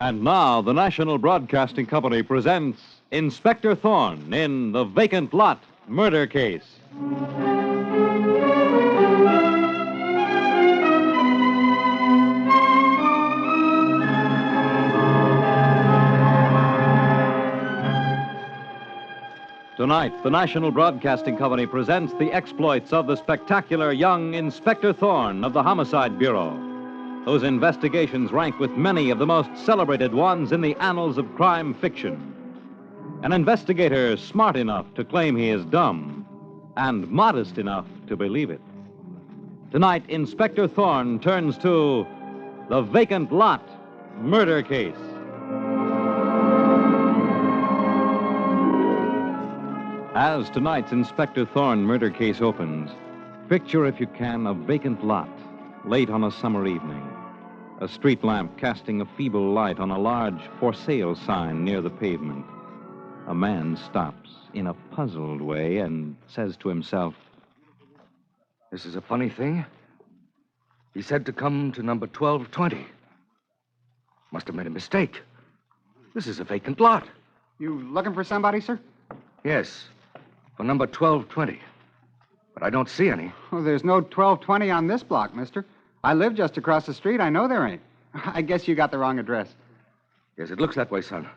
And now, the National Broadcasting Company presents Inspector Thorne in The Vacant Lot Murder Case. Tonight, the National Broadcasting Company presents the exploits of the spectacular young Inspector Thorne of the Homicide Bureau, whose investigations rank with many of the most celebrated ones in the annals of crime fiction. An investigator smart enough to claim he is dumb and modest enough to believe it. Tonight, Inspector Thorne turns to The Vacant Lot Murder Case. As tonight's Inspector Thorne murder case opens, picture, if you can, a vacant lot late on a summer evening. A street lamp casting a feeble light on a large for sale sign near the pavement. A man stops in a puzzled way and says to himself, "This is a funny thing. He said to come to number 1220. Must have made a mistake. This is a vacant lot." You looking for somebody, sir? Yes, for number 1220. But I don't see any. Oh, there's no 1220 on this block, mister. I live just across the street. I know there ain't. I guess you got the wrong address. Yes, it looks that way, son.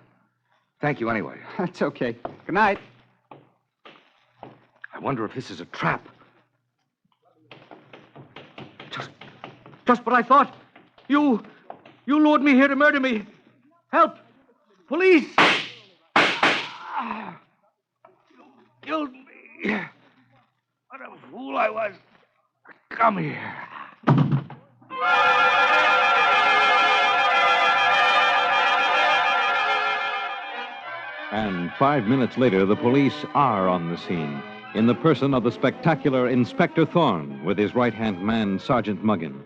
Thank you anyway. That's okay. Good night. I wonder if this is a trap. Just what I thought. You lured me here to murder me. Help! Police! You killed me. What a fool I was. Come here. And 5 minutes later, the police are on the scene, in the person of the spectacular Inspector Thorne, with his right-hand man, Sergeant Muggin.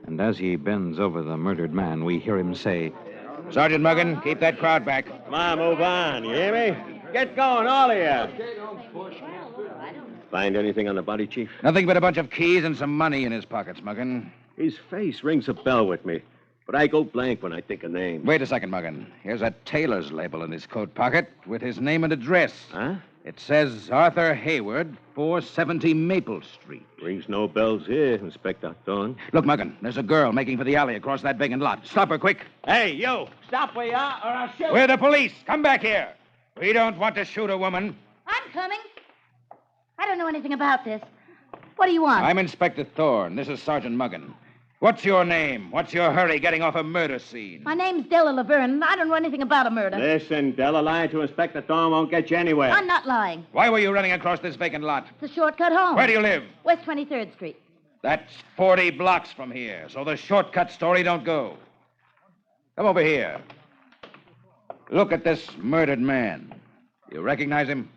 And as he bends over the murdered man, we hear him say, "Sergeant Muggin, keep that crowd back." Come on, move on. You hear me? Get going, all of you. Find anything on the body, Chief? Nothing but a bunch of keys and some money in his pockets, Muggin. His face rings a bell with me, but I go blank when I think of names. Wait a second, Muggin. Here's a tailor's label in his coat pocket with his name and address. Huh? It says Arthur Hayward, 470 Maple Street. Rings no bells here, Inspector Thorne. Look, Muggin, there's a girl making for the alley across that vacant lot. Stop her, quick. Hey, you! Stop where you are, or I'll shoot! We're the police. Come back here. We don't want to shoot a woman. I'm coming. I don't know anything about this. What do you want? I'm Inspector Thorne. This is Sergeant Muggin. What's your name? What's your hurry getting off a murder scene? My name's Della Laverne. I don't know anything about a murder. Listen, Della, lying to Inspector Thorne won't get you anywhere. I'm not lying. Why were you running across this vacant lot? It's a shortcut home. Where do you live? West 23rd Street. That's 40 blocks from here, so the shortcut story don't go. Come over here. Look at this murdered man. You recognize him?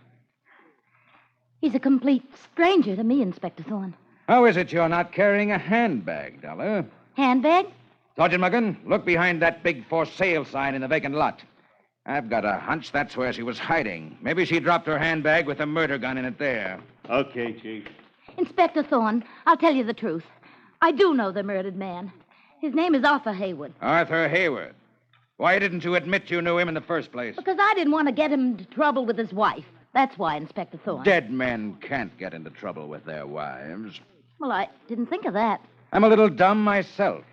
He's a complete stranger to me, Inspector Thorne. How is it you're not carrying a handbag, Dollar? Handbag? Sergeant Muggin, look behind that big for sale sign in the vacant lot. I've got a hunch that's where she was hiding. Maybe she dropped her handbag with a murder gun in it there. Okay, Chief. Inspector Thorne, I'll tell you the truth. I do know the murdered man. His name is Arthur Hayward. Arthur Hayward. Why didn't you admit you knew him in the first place? Because I didn't want to get him into trouble with his wife. That's why, Inspector Thorne. Dead men can't get into trouble with their wives. Well, I didn't think of that. I'm a little dumb myself,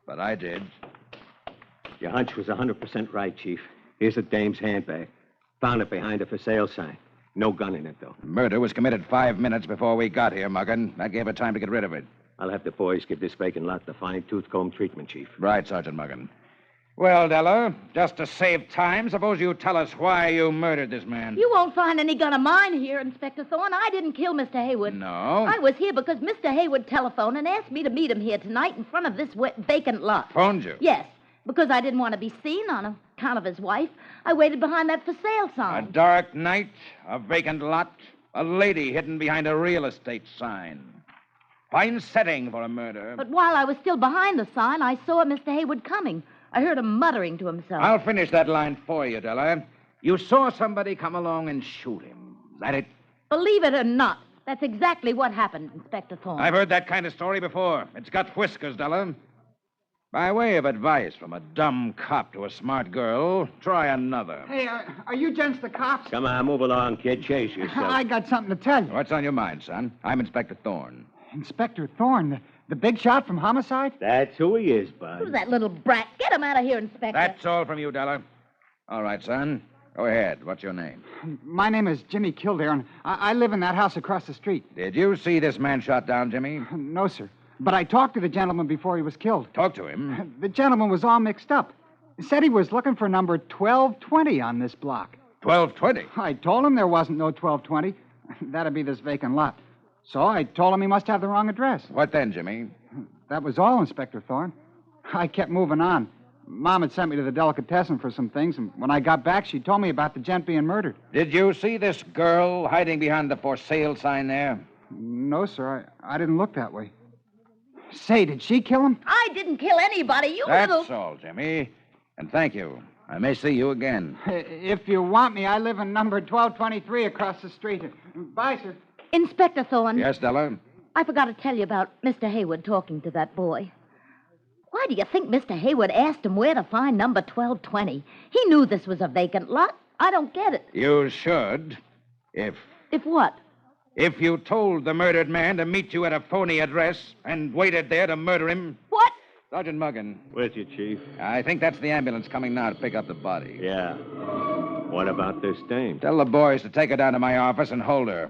but I did. Your hunch was 100% right, Chief. Here's the dame's handbag. Found it behind a for sale sign. No gun in it, though. Murder was committed 5 minutes before we got here, Muggin. That gave her time to get rid of it. I'll have the boys give this vacant lot the fine-tooth comb treatment, Chief. Right, Sergeant Muggin. Well, Della, just to save time, suppose you tell us why you murdered this man. You won't find any gun of mine here, Inspector Thorne. I didn't kill Mr. Hayward. No? I was here because Mr. Hayward telephoned and asked me to meet him here tonight in front of this vacant lot. Phoned you? Yes, because I didn't want to be seen on account of his wife. I waited behind that for sale A sign. dark night, a vacant lot, a lady hidden behind a real estate sign. Fine setting for a murder. But while I was still behind the sign, I saw Mr. Hayward coming. I heard him muttering to himself. I'll finish that line for you, Della. You saw somebody come along and shoot him. Is that it? Believe it or not, that's exactly what happened, Inspector Thorne. I've heard that kind of story before. It's got whiskers, Della. By way of advice from a dumb cop to a smart girl, try another. Hey, are you gents the cops? Come on, move along, kid. Chase yourself. I got something to tell you. What's on your mind, son? I'm Inspector Thorne. Inspector Thorne, the big shot from Homicide? That's who he is, Bud. Who's that little brat? Get him out of here, Inspector. That's all from you, Della. All right, son. Go ahead. What's your name? My name is Jimmy Kildare, and I live in that house across the street. Did you see this man shot down, Jimmy? No, sir. But I talked to the gentleman before he was killed. Talk to him. The gentleman was all mixed up. He said he was looking for number 1220 on this block. 1220. I told him there wasn't no 1220. That'd be this vacant lot. So I told him he must have the wrong address. What then, Jimmy? That was all, Inspector Thorne. I kept moving on. Mom had sent me to the delicatessen for some things, and when I got back, she told me about the gent being murdered. Did you see this girl hiding behind the for sale sign there? No, sir. I didn't look that way. Say, did she kill him? I didn't kill anybody, you That's little... all, Jimmy. And thank you. I may see you again. If you want me, I live in number 1223 across the street. Bye, sir. Inspector Thorne. Yes, Della? I forgot to tell you about Mr. Hayward talking to that boy. Why do you think Mr. Hayward asked him where to find number 1220? He knew this was a vacant lot. I don't get it. You should. If what? If you told the murdered man to meet you at a phony address and waited there to murder him. What? Sergeant Muggan. With you, Chief. I think that's the ambulance coming now to pick up the body. Yeah. What about this dame? Tell the boys to take her down to my office and hold her.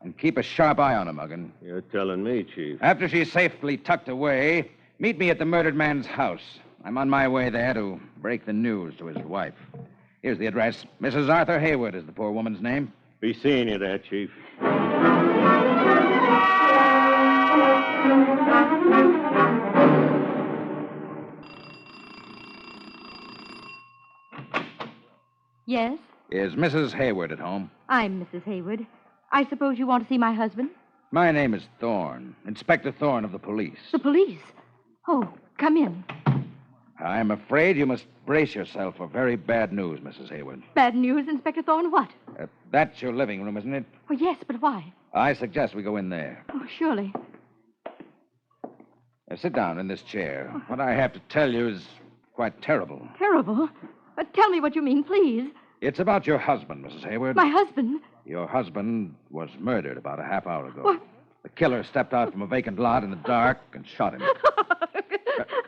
And keep a sharp eye on her, Muggan. You're telling me, Chief. After she's safely tucked away, meet me at the murdered man's house. I'm on my way there to break the news to his wife. Here's the address. Mrs. Arthur Hayward is the poor woman's name. Be seeing you there, Chief. Yes, Is Mrs. Hayward at home? I'm Mrs. Hayward. I suppose you want to see my husband? My name is Thorne, Inspector Thorne of the police. The police? Oh, come in. I'm afraid you must brace yourself for very bad news, Mrs. Hayward. Bad news, Inspector Thorne? What? That's your living room, isn't it? Oh, yes, but why? I suggest we go in there. Oh, surely. Sit down in this chair. What I have to tell you is quite terrible. Terrible. Tell me what you mean, please. It's about your husband, Mrs. Hayward. My husband? Your husband was murdered about a half hour ago. What? The killer stepped out from a vacant lot in the dark and shot him.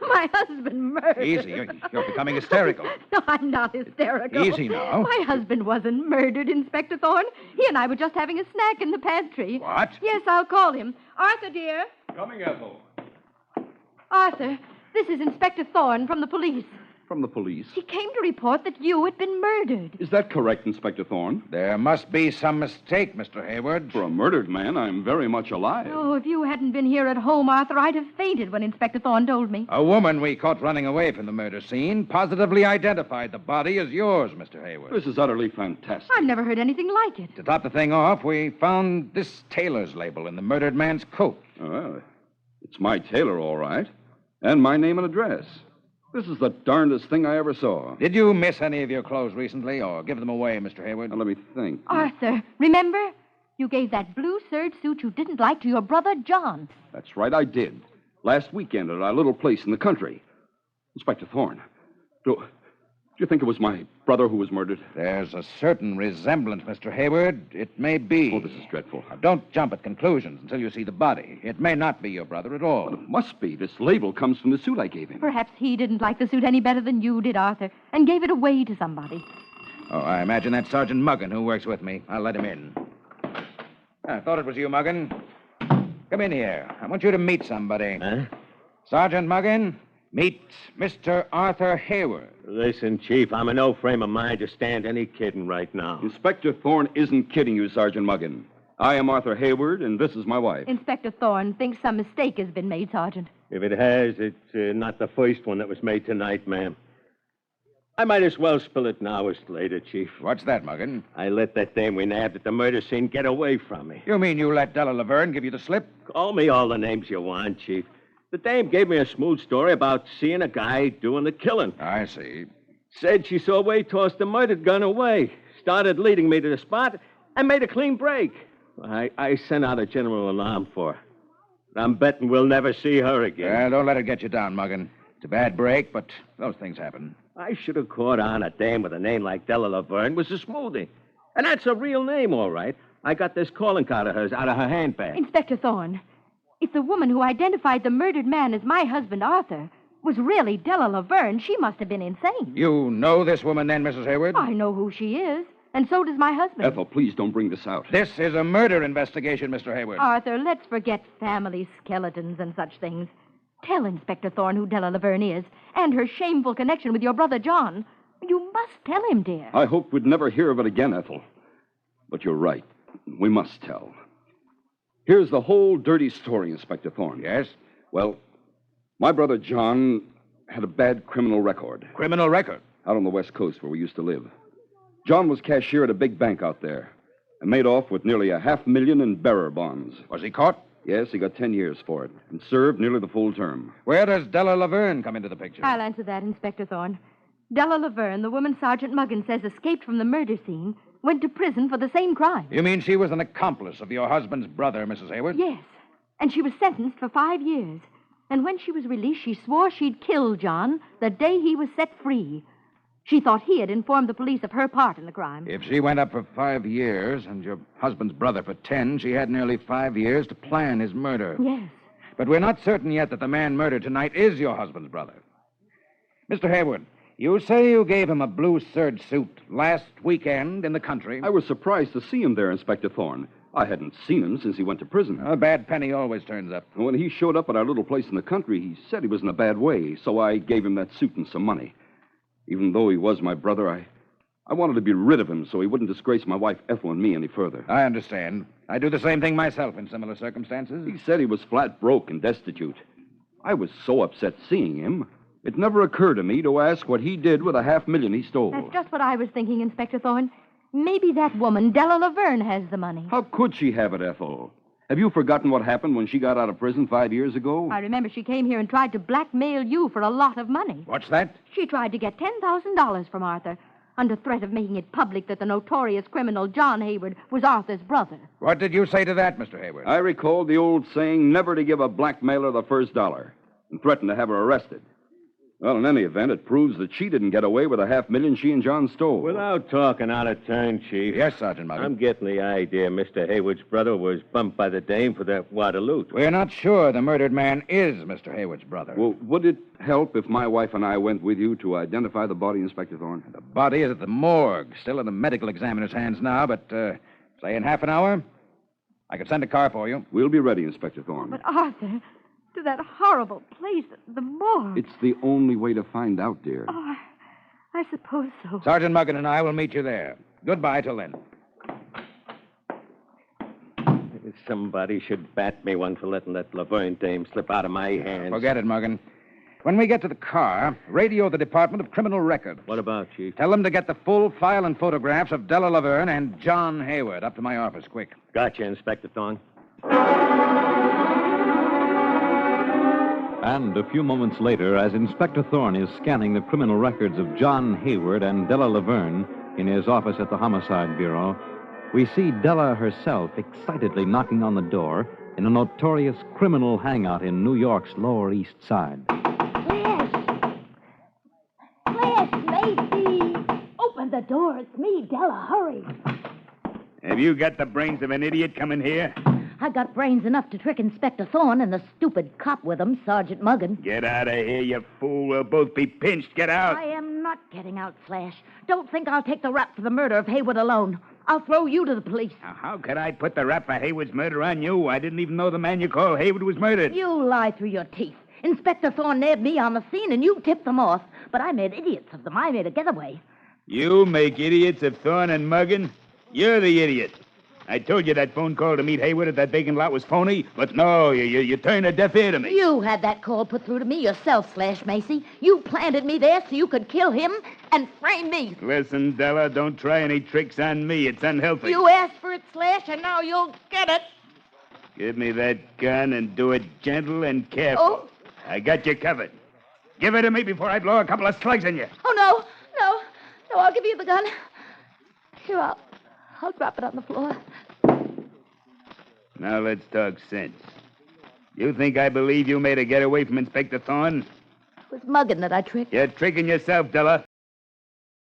My husband murdered. Easy. You're becoming hysterical. No, I'm not hysterical. Easy now. My husband wasn't murdered, Inspector Thorne. He and I were just having a snack in the pantry. What? Yes, I'll call him. Arthur, dear. Coming, Ethel. Arthur, this is Inspector Thorne from the police. From the police. He came to report that you had been murdered. Is that correct, Inspector Thorne? There must be some mistake, Mr. Hayward. For a murdered man, I'm very much alive. Oh, if you hadn't been here at home, Arthur, I'd have fainted when Inspector Thorne told me. A woman we caught running away from the murder scene positively identified the body as yours, Mr. Hayward. This is utterly fantastic. I've never heard anything like it. To top the thing off, we found this tailor's label in the murdered man's coat. Well, it's my tailor, all right. And my name and address. This is the darndest thing I ever saw. Did you miss any of your clothes recently or give them away, Mr. Hayward? Now, let me think. Arthur, remember? You gave that blue serge suit you didn't like to your brother, John. That's right, I did. Last weekend at our little place in the country. Inspector Thorne, do you think it was my brother who was murdered? There's a certain resemblance, Mr. Hayward. It may be. Oh, this is dreadful. Now, don't jump at conclusions until you see the body. It may not be your brother at all. Well, it must be. This label comes from the suit I gave him. Perhaps he didn't like the suit any better than you did, Arthur, and gave it away to somebody. Oh, I imagine that's Sergeant Muggan who works with me. I'll let him in. I thought it was you, Muggan. Come in here. I want you to meet somebody. Huh? Sergeant Muggan, meet Mr. Arthur Hayward. Listen, Chief, I'm in no frame of mind to stand any kidding right now. Inspector Thorne isn't kidding you, Sergeant Muggan. I am Arthur Hayward, and this is my wife. Inspector Thorne thinks some mistake has been made, Sergeant. If it has, it's not the first one that was made tonight, ma'am. I might as well spill it now as later, Chief. What's that, Muggan? I let that dame we nabbed at the murder scene get away from me. You mean you let Della Laverne give you the slip? Call me all the names you want, Chief. The dame gave me a smooth story about seeing a guy doing the killing. I see. Said she saw Wade toss the murdered gun away. Started leading me to the spot and made a clean break. I sent out a general alarm for her. I'm betting we'll never see her again. Well, don't let it get you down, Muggan. It's a bad break, but those things happen. I should have caught on a dame with a name like Della Laverne was a smoothie. And that's a real name, all right. I got this calling card of hers out of her handbag. Inspector Thorne, if the woman who identified the murdered man as my husband, Arthur, was really Della Laverne, she must have been insane. You know this woman then, Mrs. Hayward? I know who she is, and so does my husband. Ethel, please don't bring this out. This is a murder investigation, Mr. Hayward. Arthur, let's forget family skeletons and such things. Tell Inspector Thorne who Della Laverne is, and her shameful connection with your brother John. You must tell him, dear. I hoped we'd never hear of it again, Ethel. But you're right. We must tell. Here's the whole dirty story, Inspector Thorne. Yes? Well, my brother John had a bad criminal record. Criminal record? Out on the West Coast where we used to live. John was cashier at a big bank out there and made off with nearly $500,000 in bearer bonds. Was he caught? Yes, he got 10 years for it and served nearly the full term. Where does Della Laverne come into the picture? I'll answer that, Inspector Thorne. Della Laverne, the woman Sergeant Muggin says escaped from the murder scene, went to prison for the same crime. You mean she was an accomplice of your husband's brother, Mrs. Hayward? Yes, and she was sentenced for 5 years. And when she was released, she swore she'd kill John the day he was set free. She thought he had informed the police of her part in the crime. If she went up for 5 years and your husband's brother for 10, she had nearly 5 years to plan his murder. Yes. But we're not certain yet that the man murdered tonight is your husband's brother. Mr. Hayward, you say you gave him a blue serge suit last weekend in the country. I was surprised to see him there, Inspector Thorne. I hadn't seen him since he went to prison. A bad penny always turns up. When he showed up at our little place in the country, he said he was in a bad way, so I gave him that suit and some money. Even though he was my brother, I wanted to be rid of him so he wouldn't disgrace my wife Ethel and me any further. I understand. I do the same thing myself in similar circumstances. He said he was flat broke and destitute. I was so upset seeing him, it never occurred to me to ask what he did with $500,000 he stole. That's just what I was thinking, Inspector Thorne. Maybe that woman, Della Laverne, has the money. How could she have it, Ethel? Have you forgotten what happened when she got out of prison 5 years ago? I remember she came here and tried to blackmail you for a lot of money. What's that? She tried to get $10,000 from Arthur under threat of making it public that the notorious criminal John Hayward was Arthur's brother. What did you say to that, Mr. Hayward? I recalled the old saying, never to give a blackmailer the first dollar, and threatened to have her arrested. Well, in any event, it proves that she didn't get away with $500,000 she and John stole. Without talking out of turn, Chief. Yes, Sergeant Muggin. I'm getting the idea Mr. Hayward's brother was bumped by the dame for that wad of loot. We're not sure the murdered man is Mr. Hayward's brother. Well, would it help if my wife and I went with you to identify the body, Inspector Thorne? The body is at the morgue, still in the medical examiner's hands now, but, say in half an hour, I could send a car for you. We'll be ready, Inspector Thorne. But Arthur, to that horrible place, the morgue. It's the only way to find out, dear. Oh, I suppose so. Sergeant Muggin and I will meet you there. Goodbye till then. Somebody should bat me one for letting that Laverne dame slip out of my hands. Forget it, Muggin. When we get to the car, radio the Department of Criminal Records. What about, Chief? Tell them to get the full file and photographs of Della Laverne and John Hayward up to my office, quick. Gotcha, Inspector Thorne. And a few moments later, as Inspector Thorne is scanning the criminal records of John Hayward and Della Laverne in his office at the Homicide Bureau, we see Della herself excitedly knocking on the door in a notorious criminal hangout in New York's Lower East Side. Flash, Macy! Open the door. It's me, Della. Hurry. Have you got the brains of an idiot coming here? I got brains enough to trick Inspector Thorne and the stupid cop with him, Sergeant Muggin. Get out of here, you fool. We'll both be pinched. Get out. I am not getting out, Flash. Don't think I'll take the rap for the murder of Hayward alone. I'll throw you to the police. Now, how could I put the rap for Hayward's murder on you? I didn't even know the man you call Hayward was murdered. You lie through your teeth. Inspector Thorne nabbed me on the scene, and you tipped them off. But I made idiots of them. I made a getaway. You make idiots of Thorne and Muggin? You're the idiot. I told you that phone call to meet Hayward at that vacant lot was phony, but no, you turned a deaf ear to me. You had that call put through to me yourself, Flash Macy. You planted me there so you could kill him and frame me. Listen, Della, don't try any tricks on me. It's unhealthy. You asked for it, Flash, and now you'll get it. Give me that gun and do it gentle and careful. Oh? I got you covered. Give it to me before I blow a couple of slugs in you. Oh, no, I'll give you the gun. Here, I'll drop it on the floor. Now let's talk sense. You think I believe you made a getaway from Inspector Thorne? was Muggin that I tricked. You're tricking yourself, Della.